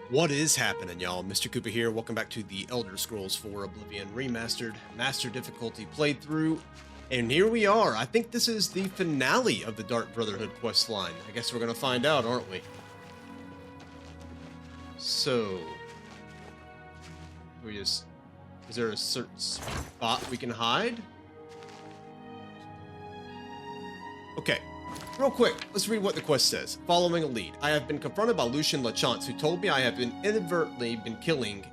What is happening, y'all? Mr. Koopa here. Welcome back to the Elder Scrolls 4 Oblivion Remastered Master Difficulty playthrough. And here we are. I think this is the finale of the Dark Brotherhood questline. I guess we're going to find out, aren't we? So... is there a certain spot we can hide? Okay. Real quick, let's read what the quest says. Following a lead, I have been confronted by Lucian who told me I have inadvertently been killing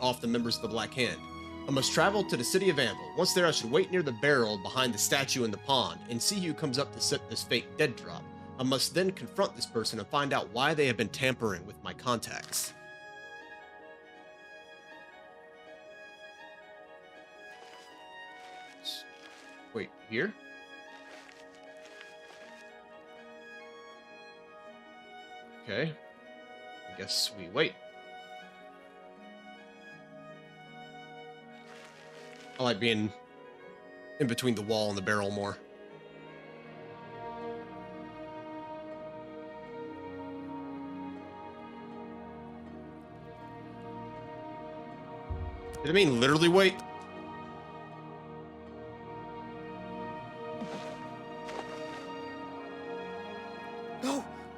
off the members of the Black Hand. I must travel to the city of Anvil. Once there, I should wait near the barrel behind the statue in the pond and see who comes up to set this fake dead drop. I must then confront this person and find out why they have been tampering with my contacts. Wait, here? Okay, I guess we wait. I like being in between the wall and the barrel more. Did it mean literally wait?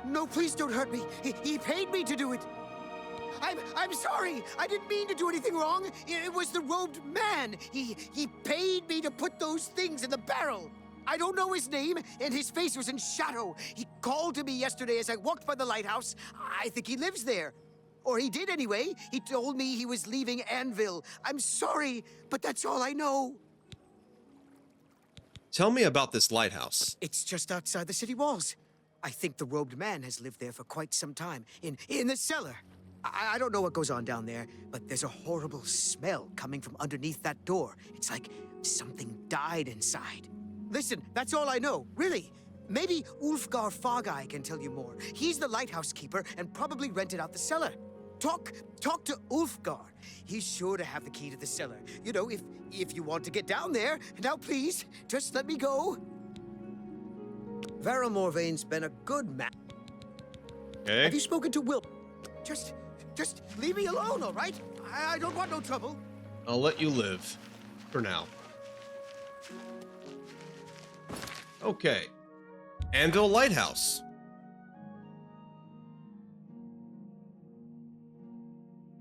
No, please don't hurt me. He paid me to do it. I'm sorry. I didn't mean to do anything wrong. It was the robed man. He paid me to put those things in the barrel. I don't know his name, and his face was in shadow. He called to me yesterday as I walked by the lighthouse. I think he lives there. Or he did anyway. He told me he was leaving Anvil. I'm sorry, but that's all I know. Tell me about this lighthouse. It's just outside the city walls. I think the robed man has lived there for quite some time, in the cellar. I don't know what goes on down there, but there's a horrible smell coming from underneath that door. It's like something died inside. Listen, that's all I know, really. Maybe Ulfgar Fogeye can tell you more. He's the lighthouse keeper and probably rented out the cellar. Talk to Ulfgar. He's sure to have the key to the cellar. You know, if you want to get down there. Now, please, just let me go. Varel Morvaine's been a good man. Okay. Have you spoken to Will? Just leave me alone, all right? I don't want no trouble. I'll let you live. For now. Okay. Anvil Lighthouse.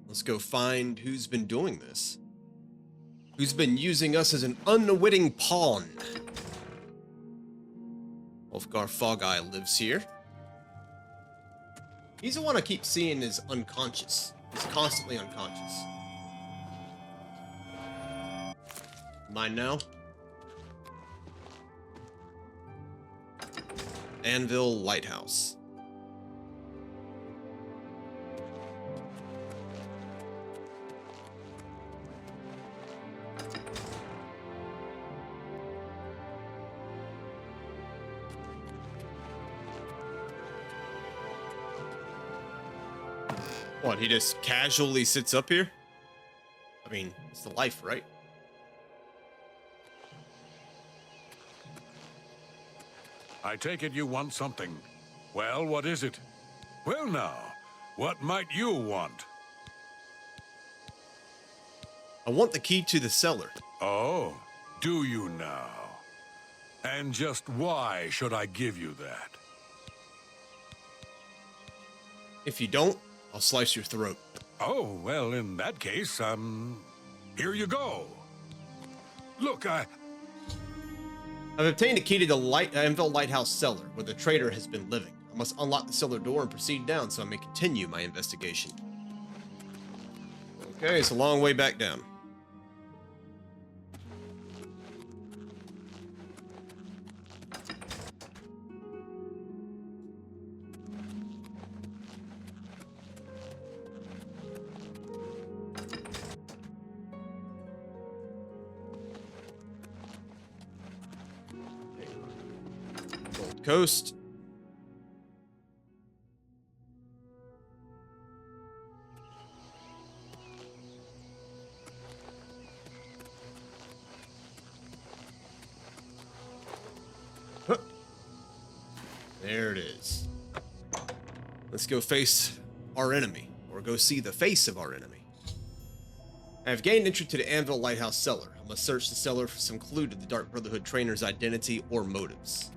Let's go find who's been doing this. Who's been using us as an unwitting pawn. Ulfgar Fogeye lives here. He's the one I keep seeing is unconscious. He's constantly unconscious. Mine now. Anvil Lighthouse. What, he just casually sits up here? I mean, it's the life, right? I take it you want something. Well, what is it? Well now, what might you want? I want the key to the cellar. Oh, do you now? And just why should I give you that? If you don't, I'll slice your throat. Oh, well, in that case, here you go. Look, I've obtained a key to the Anvil Lighthouse cellar, where the traitor has been living. I must unlock the cellar door and proceed down so I may continue my investigation. Okay, it's a long way back down. Coast. Huh. There it is. Let's go face our enemy, or go see the face of our enemy. I have gained entry to the Anvil Lighthouse cellar. I must search the cellar for some clue to the Dark Brotherhood trainer's identity or motives.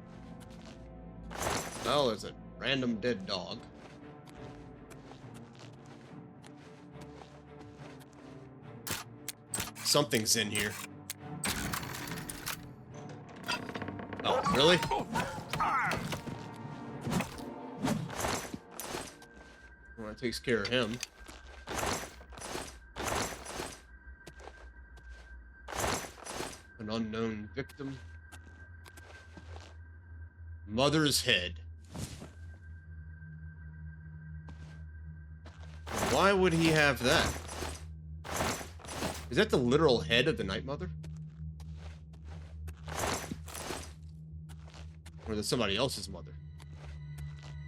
Well, there's a random dead dog. Something's in here. Oh, really? Well, that takes care of him. An unknown victim. Mother's head. Why would he have that? Is that the literal head of the Night Mother? Or is it somebody else's mother?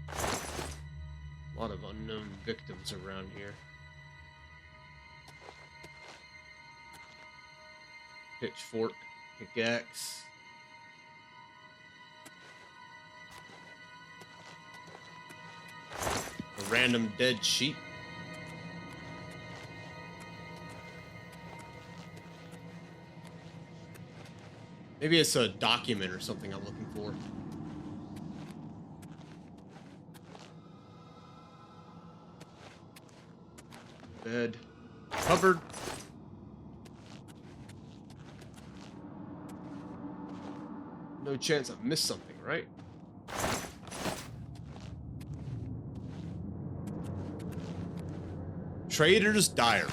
A lot of unknown victims around here. Pitchfork, pickaxe. A random dead sheep. Maybe it's a document or something I'm looking for. Bed. Cupboard. No chance I've missed something, right? Traitor's diary.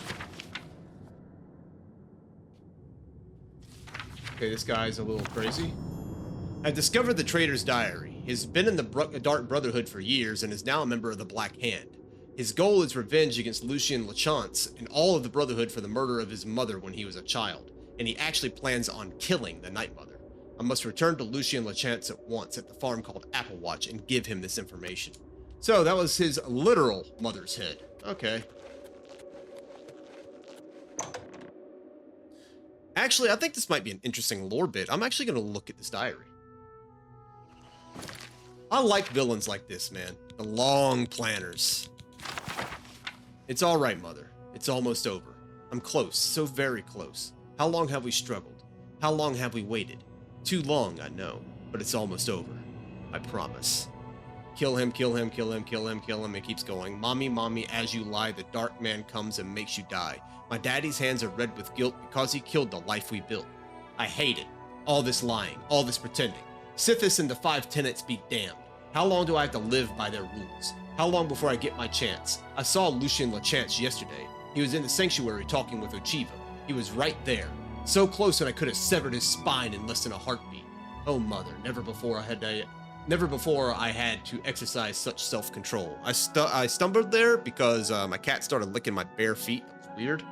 Okay, this guy's a little crazy. I've discovered the Traitor's diary. He's been in the Dark Brotherhood for years and is now a member of the Black Hand. His goal is revenge against Lucian Lachance and all of the Brotherhood for the murder of his mother when he was a child, and he actually plans on killing the Night Mother. I must return to Lucian Lachance at once at the farm called Applewatch and give him this information. So that was his literal mother's head. Okay. Actually, I think this might be an interesting lore bit. I'm actually going to look at this diary. I like villains like this, man. The long planners. It's all right, Mother. It's almost over. I'm close, so very close. How long have we struggled? How long have we waited? Too long, I know, but it's almost over. I promise. Kill him, kill him, kill him, kill him, kill him. It keeps going. Mommy, mommy, as you lie, the dark man comes and makes you die. My daddy's hands are red with guilt because he killed the life we built. I hate it. All this lying, all this pretending. Sithis and the 5 tenets be damned. How long do I have to live by their rules? How long before I get my chance? I saw Lucian Lachance yesterday. He was in the sanctuary talking with Ochiva. He was right there. So close that I could have severed his spine in less than a heartbeat. Oh, Mother, never before I had to exercise such self-control. I stumbled there because my cat started licking my bare feet. That was weird.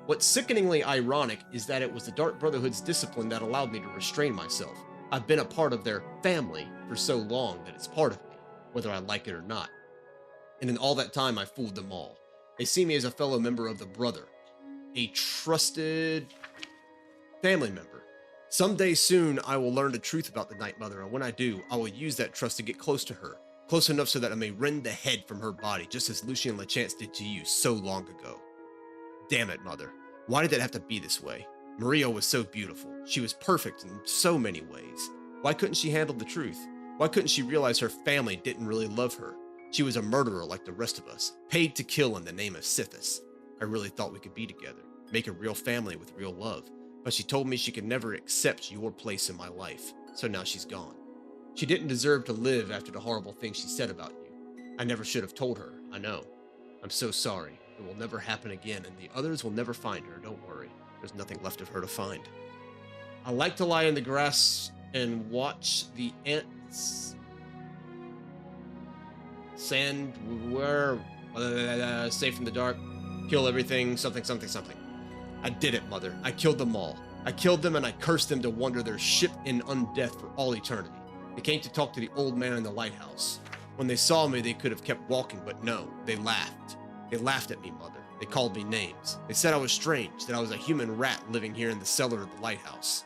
What's sickeningly ironic is that it was the Dark Brotherhood's discipline that allowed me to restrain myself. I've been a part of their family for so long that it's part of me, whether I like it or not. And in all that time, I fooled them all. They see me as a fellow member of the Brother, a trusted family member. Someday soon, I will learn the truth about the Night Mother, and when I do, I will use that trust to get close to her, close enough so that I may rend the head from her body, just as Lucian Lachance did to you so long ago. Damn it, Mother. Why did it have to be this way? Maria was so beautiful. She was perfect in so many ways. Why couldn't she handle the truth? Why couldn't she realize her family didn't really love her? She was a murderer like the rest of us, paid to kill in the name of Sithis. I really thought we could be together, make a real family with real love. But she told me she could never accept your place in my life, so now she's gone. She didn't deserve to live after the horrible things she said about you. I never should have told her, I know. I'm so sorry. It will never happen again, and the others will never find her, don't worry. There's nothing left of her to find. I like to lie in the grass and watch the ants. Sand, where, safe in the dark, kill everything, something, something, something. I did it, Mother. I killed them all. I killed them and I cursed them to wander their ship in undeath for all eternity. They came to talk to the old man in the lighthouse. When they saw me, they could have kept walking, but no, they laughed. They laughed at me, Mother. They called me names. They said I was strange, that I was a human rat living here in the cellar of the lighthouse.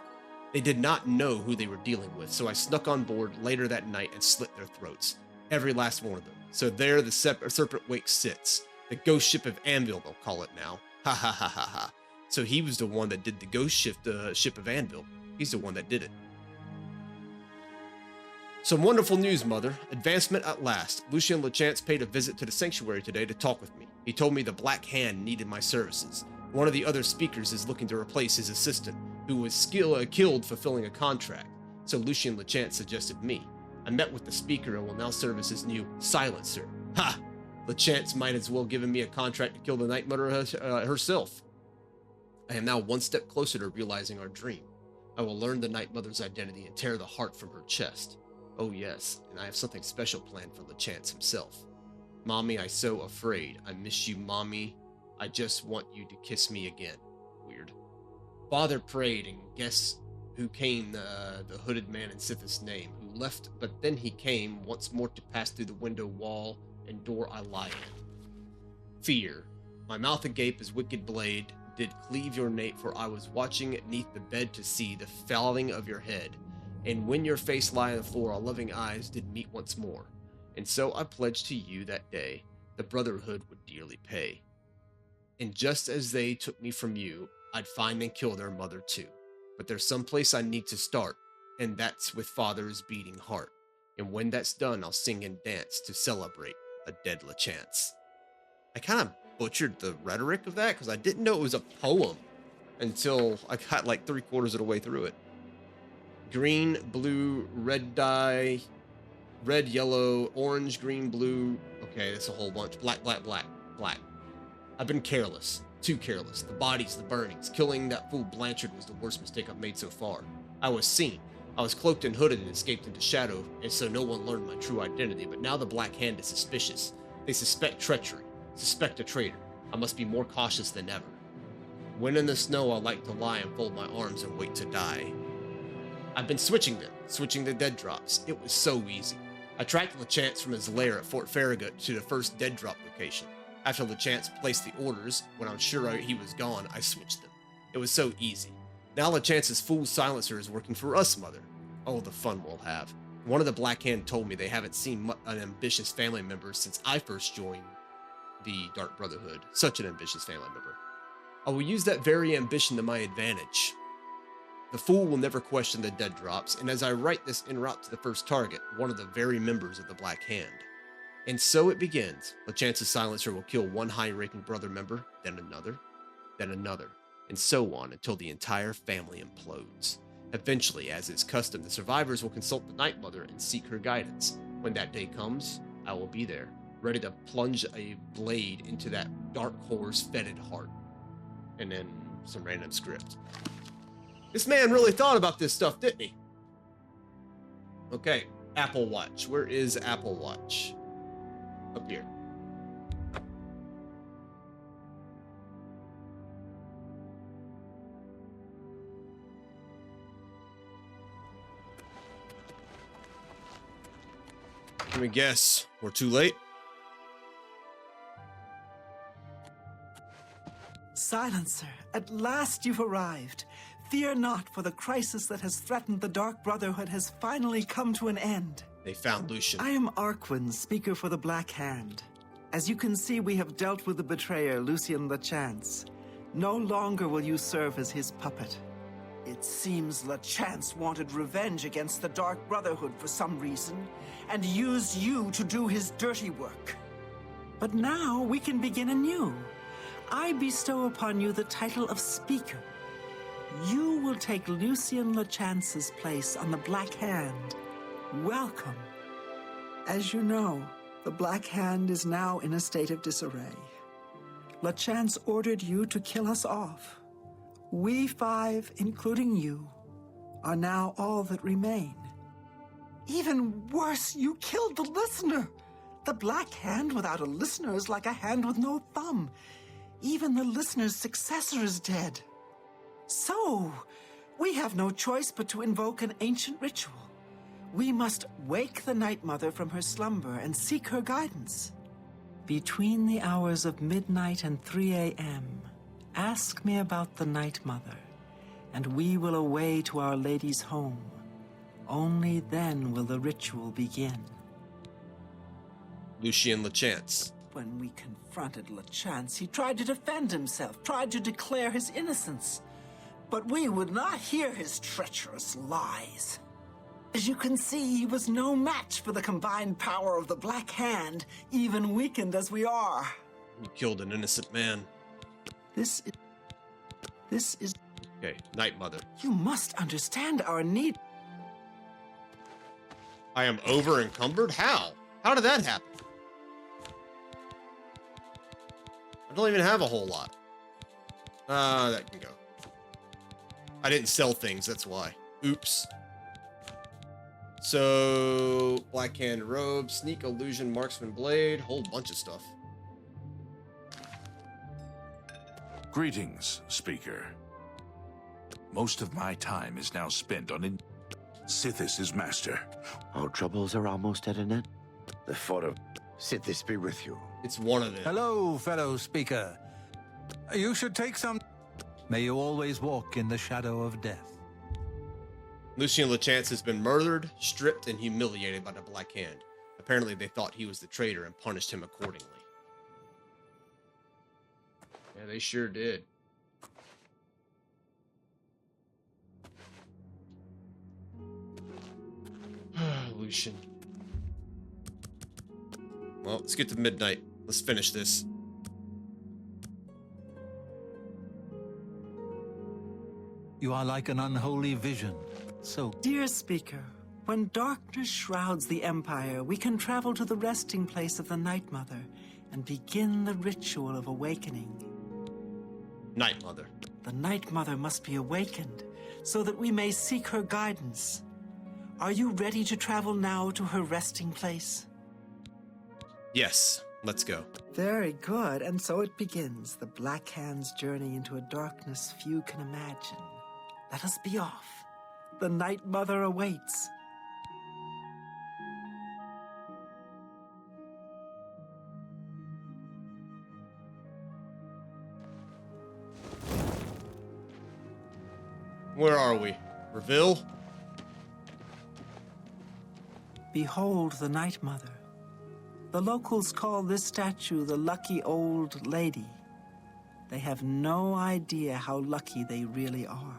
They did not know who they were dealing with, so I snuck on board later that night and slit their throats. Every last one of them. So there the serpent wake sits. The ghost ship of Anvil, they'll call it now. Ha ha ha ha ha. So he was the one that did the ghost ship of Anvil. He's the one that did it. Some wonderful news, Mother. Advancement at last. Lucian LeChance paid a visit to the sanctuary today to talk with me. He told me the Black Hand needed my services. One of the other speakers is looking to replace his assistant, who was killed fulfilling a contract. So Lucian LeChance suggested me. I met with the speaker and will now serve as his new silencer. Ha! LeChance might as well given me a contract to kill the Night Mother herself. I am now one step closer to realizing our dream. I will learn the Night Mother's identity and tear the heart from her chest. Oh yes, and I have something special planned for LeChance himself. Mommy, I'm so afraid. I miss you, Mommy. I just want you to kiss me again. Weird. Father prayed, and guess who came? The hooded man in Sith's name, who left, but then he came once more to pass through the window wall and door I lie in. Fear. My mouth agape as wicked blade did cleave your nape, for I was watching neath the bed to see the falling of your head. And when your face lie on the floor, our loving eyes did meet once more. And so I pledged to you that day, the Brotherhood would dearly pay. And just as they took me from you, I'd find and kill their mother too. But there's some place I need to start, and that's with Father's beating heart. And when that's done, I'll sing and dance to celebrate a dead LeChance. I kind of butchered the rhetoric of that, because I didn't know it was a poem until I got like 3/4 of the way through it. Green, blue, red dye, red, yellow, orange, green, blue. Okay, that's a whole bunch. Black, black, black, black. I've been careless. Too careless. The bodies, the burnings. Killing that fool Blanchard was the worst mistake I've made so far. I was seen. I was cloaked and hooded and escaped into shadow, and so no one learned my true identity. But now the Black Hand is suspicious. They suspect treachery. Suspect a traitor. I must be more cautious than ever. When in the snow, I like to lie and fold my arms and wait to die. I've been switching them, switching the dead drops. It was so easy. I tracked LeChance from his lair at Fort Farragut to the first dead drop location. After LeChance placed the orders, when I was sure he was gone, I switched them. It was so easy. Now LeChance's fool silencer is working for us, Mother. Oh, the fun we'll have. One of the Black Hand told me they haven't seen an ambitious family member since I first joined the Dark Brotherhood. Such an ambitious family member. I will use that very ambition to my advantage. The fool will never question the dead drops, and as I write this en route to the first target, one of the very members of the Black Hand. And so it begins. LeChance's silencer will kill one high-ranking brother member, then another, and so on until the entire family implodes. Eventually, as is custom, the survivors will consult the Night Mother and seek her guidance. When that day comes, I will be there, ready to plunge a blade into that dark whore's fetid heart. And then some random script. This man really thought about this stuff, didn't he? Okay, Apple Watch. Where is Apple Watch? Up here. Let me guess. We're too late? Silencer, at last you've arrived. Fear not, for the crisis that has threatened the Dark Brotherhood has finally come to an end. They found Lucian. I am Arquin, speaker for the Black Hand. As you can see, we have dealt with the betrayer, Lucian LeChance. No longer will you serve as his puppet. It seems LeChance wanted revenge against the Dark Brotherhood for some reason, and used you to do his dirty work. But now we can begin anew. I bestow upon you the title of Speaker. You will take Lucian LeChance's place on the Black Hand. Welcome. As you know, the Black Hand is now in a state of disarray. LeChance ordered you to kill us off. We five, including you, are now all that remain. Even worse, you killed the listener. The Black Hand without a listener is like a hand with no thumb. Even the listener's successor is dead. So, we have no choice but to invoke an ancient ritual. We must wake the Night Mother from her slumber and seek her guidance. Between the hours of midnight and 3 a.m., ask me about the Night Mother, and we will away to Our Lady's home. Only then will the ritual begin. Lucian LeChance. when we confronted LeChance, he tried to defend himself, tried to declare his innocence. But we would not hear his treacherous lies. As you can see, he was no match for the combined power of the Black Hand, even weakened as we are. You killed an innocent man. This is... Okay, Night Mother. You must understand our need. I am over encumbered? How? How did that happen? I don't even have a whole lot. That can go. I didn't sell things, that's why. Oops. So, Black Hand Robe, Sneak Illusion, Marksman Blade, whole bunch of stuff. Greetings, Speaker. Most of my time is now spent on Sithis is master. Our troubles are almost at an end. The thought of Sithis be with you. It's one of them. Hello, fellow speaker. You should take some... May you always walk in the shadow of death. Lucian LeChance has been murdered, stripped, and humiliated by the Black Hand. Apparently they thought he was the traitor and punished him accordingly. Yeah, they sure did. Lucian. Well, let's get to midnight. Let's finish this. You are like an unholy vision. So, Dear Speaker, when darkness shrouds the Empire, we can travel to the resting place of the Night Mother and begin the ritual of awakening. Night Mother. The Night Mother must be awakened so that we may seek her guidance. Are you ready to travel now to her resting place? Yes, let's go. Very good, and so it begins, the Black Hand's journey into a darkness few can imagine. Let us be off. The Night Mother awaits. Where are we? Reveal? Behold the Night Mother. The locals call this statue the Lucky Old Lady. They have no idea how lucky they really are.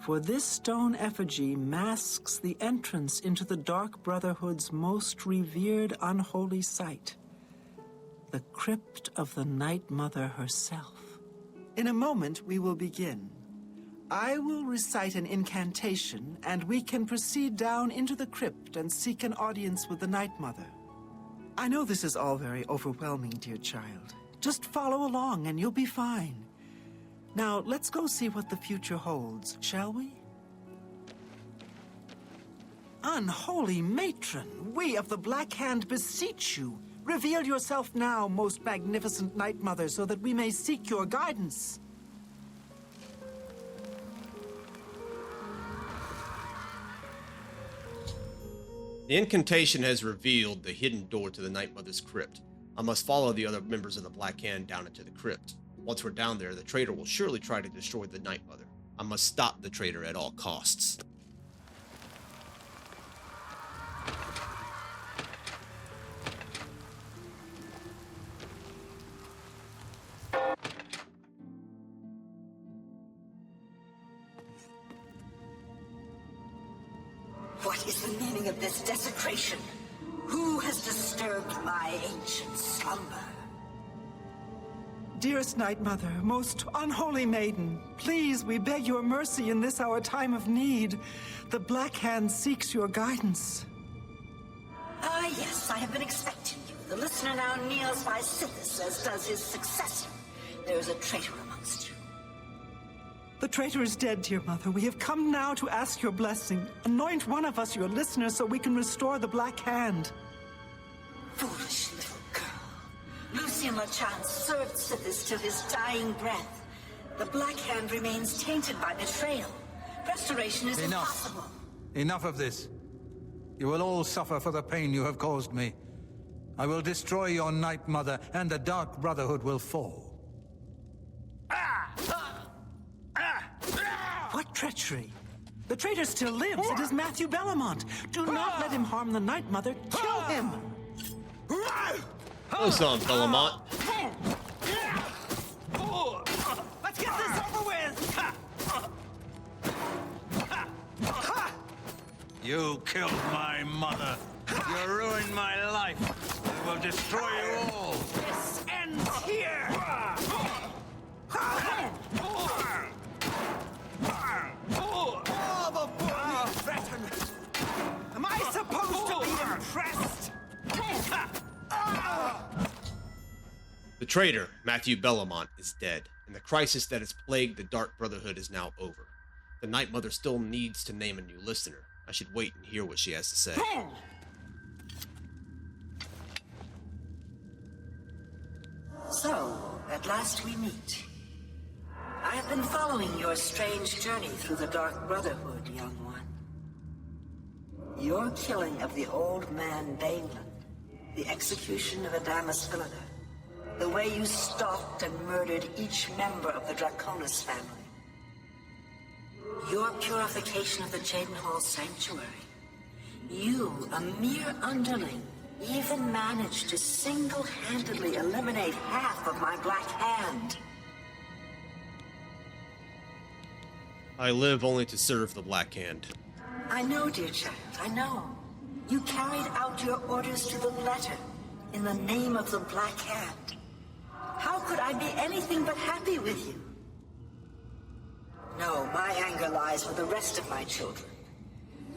For this stone effigy masks the entrance into the Dark Brotherhood's most revered unholy site, the crypt of the Night Mother herself. In a moment, we will begin. I will recite an incantation, and we can proceed down into the crypt and seek an audience with the Night Mother. I know this is all very overwhelming, dear child. Just follow along and you'll be fine. Now, let's go see what the future holds, shall we? Unholy matron, we of the Black Hand beseech you. Reveal yourself now, most magnificent Night Mother, so that we may seek your guidance. The incantation has revealed the hidden door to the Night Mother's crypt. I must follow the other members of the Black Hand down into the crypt. Once we're down there, the traitor will surely try to destroy the Night Mother. I must stop the traitor at all costs. What is the meaning of this desecration? Who has disturbed my ancient slumber? Dearest Night Mother, most unholy maiden, please, we beg your mercy in this our time of need. The Black Hand seeks your guidance. Ah, yes, I have been expecting you. The listener now kneels by Sithis, as does his successor. There is a traitor amongst you. The traitor is dead, dear Mother. We have come now to ask your blessing. Anoint one of us your listener so we can restore the Black Hand. Foolish little girl. Lucian LeChance served Sithis till his dying breath. The Black Hand remains tainted by betrayal. Restoration is impossible. Enough of this. You will all suffer for the pain you have caused me. I will destroy your Night Mother, and the Dark Brotherhood will fall. What treachery? The traitor still lives. It is Mathieu Bellamont. Do not let him harm the Night Mother. Kill him! Close on, Bellamont. Let's get this over with! You killed my mother. You ruined my life. I will destroy you all. This ends here! Oh, the bully threaten! Am I supposed to be impressed? The traitor, Mathieu Bellamont, is dead, and the crisis that has plagued the Dark Brotherhood is now over. The Night Mother still needs to name a new listener. I should wait and hear what she has to say. So, at last we meet. I have been following your strange journey through the Dark Brotherhood, young one. Your killing of the old man Bainland, the execution of Adamus Villager, the way you stalked and murdered each member of the Draconis family, your purification of the Cheydinhal Sanctuary. You, a mere underling, even managed to single-handedly eliminate half of my Black Hand. I live only to serve the Black Hand. I know, dear child, I know. You carried out your orders to the letter in the name of the Black Hand. How could I be anything but happy with you? No, my anger lies with the rest of my children.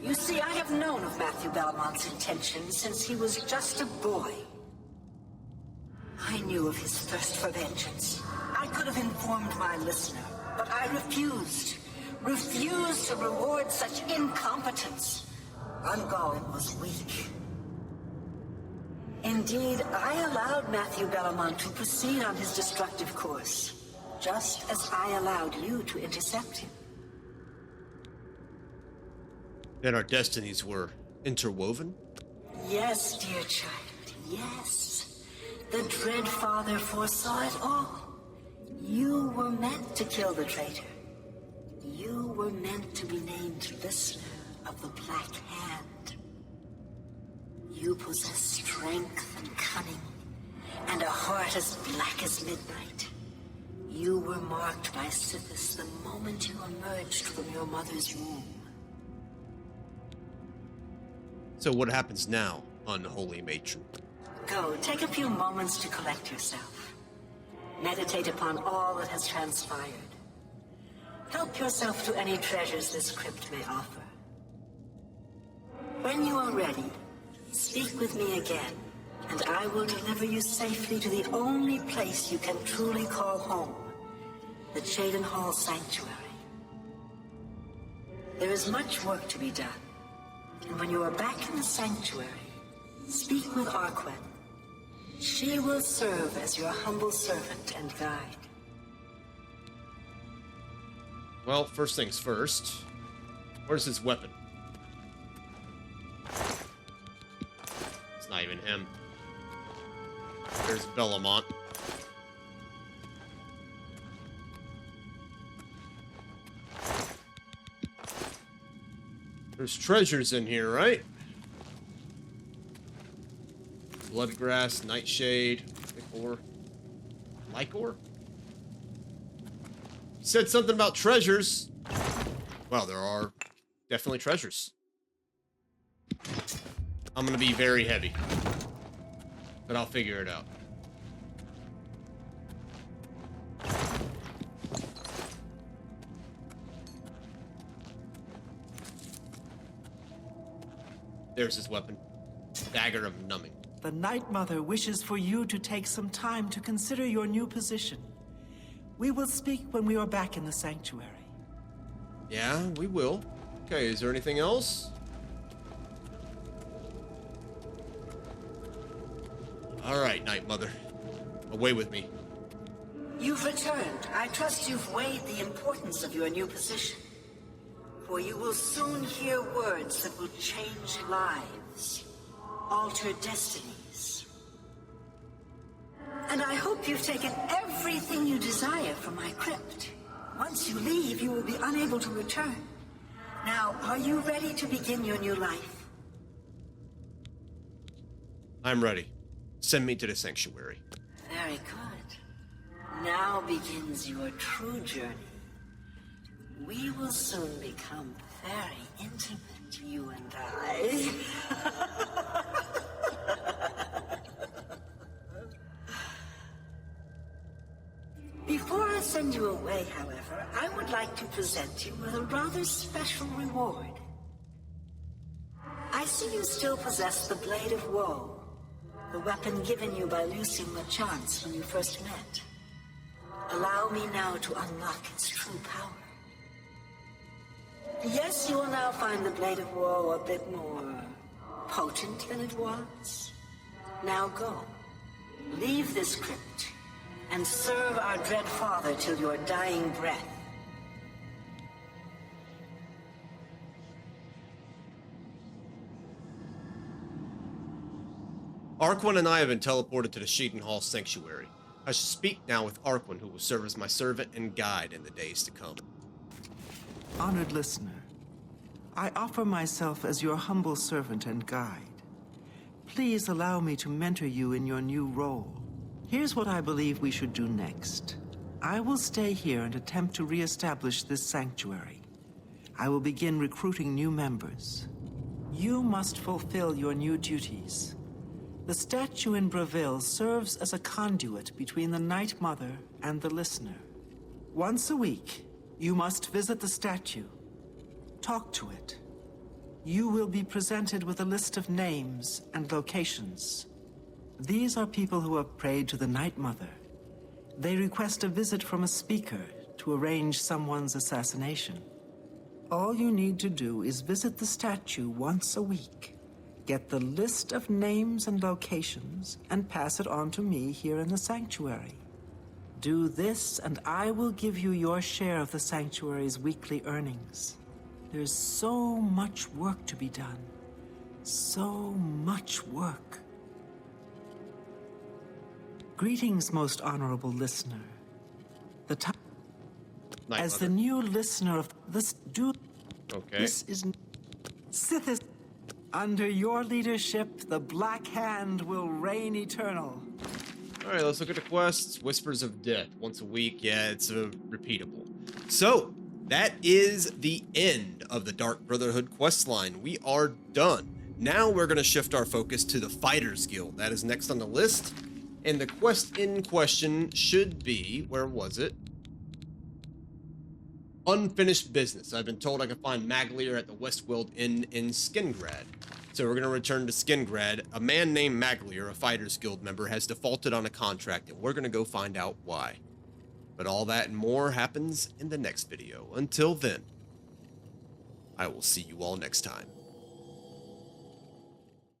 You see, I have known of Mathieu Bellamont's intentions since he was just a boy. I knew of his thirst for vengeance. I could have informed my listener, but I refused. Refused to reward such incompetence. Ungol was weak. Indeed, I allowed Mathieu Bellamont to proceed on his destructive course, just as I allowed you to intercept him. Then our destinies were interwoven? Yes, dear child, yes. The Dread Father foresaw it all. You were meant to kill the traitor. You were meant to be named listener of the Black Hand. You possess strength and cunning, and a heart as black as midnight. You were marked by Sithis the moment you emerged from your mother's womb. So what happens now, unholy matron? Go, take a few moments to collect yourself. Meditate upon all that has transpired. Help yourself to any treasures this crypt may offer. When you are ready, speak with me again, and I will deliver you safely to the only place you can truly call home, the Cheydinhal Sanctuary. There is much work to be done, and when you are back in the Sanctuary, speak with Arquen. She will serve as your humble servant and guide. Well, first things first. Where's his weapon? It's not even him. There's Bellamont. There's treasures in here, right? Bloodgrass, Nightshade, Lycor? You said something about treasures. Well, there are definitely treasures. I'm gonna be very heavy, but I'll figure it out. There's his weapon. Dagger of Numbing. The Night Mother wishes for you to take some time to consider your new position. We will speak when we are back in the sanctuary. Yeah, we will. Okay, is there anything else? Alright, Night Mother. Away with me. You've returned. I trust you've weighed the importance of your new position. For you will soon hear words that will change lives, alter destinies. And I hope you've taken everything you desire from my crypt. Once you leave, you will be unable to return. Now, are you ready to begin your new life? I'm ready. Send me to the sanctuary. Very good. Now begins your true journey. We will soon become very intimate, you and I. Before I send you away, however, I would like to present you with a rather special reward. I see you still possess the Blade of Woe, the weapon given you by Lucian LeChance when you first met. Allow me now to unlock its true power. Yes, you will now find the Blade of Woe a bit more potent than it was. Now go. Leave this crypt and serve our dread father till your dying breath. Arquin and I have been teleported to the Sheeton Hall Sanctuary. I shall speak now with Arquin, who will serve as my servant and guide in the days to come. Honored listener, I offer myself as your humble servant and guide. Please allow me to mentor you in your new role. Here's what I believe we should do next. I will stay here and attempt to re-establish this sanctuary. I will begin recruiting new members. You must fulfill your new duties. The statue in Breville serves as a conduit between the Night Mother and the listener. Once a week, you must visit the statue. Talk to it. You will be presented with a list of names and locations. These are people who have prayed to the Night Mother. They request a visit from a speaker to arrange someone's assassination. All you need to do is visit the statue once a week, get the list of names and locations, and pass it on to me here in the sanctuary. Do this, and I will give you your share of the sanctuary's weekly earnings. There's so much work to be done. So much work. Greetings, most honorable listener. The time as the new listener of this Okay. This is Sithis. Under your leadership, the Black Hand will reign eternal. Alright, let's look at the quests. Whispers of Death, once a week. Yeah, it's repeatable. So, that is the end of the Dark Brotherhood questline. We are done. Now we're going to shift our focus to the Fighters Guild. That is next on the list. And the quest in question should be, where was it? Unfinished business. I've been told I can find Maglier at the Westwild Inn in Skingrad. So we're going to return to Skingrad. A man named Maglier, a Fighters Guild member, has defaulted on a contract, and we're going to go find out why. But all that and more happens in the next video. Until then, I will see you all next time.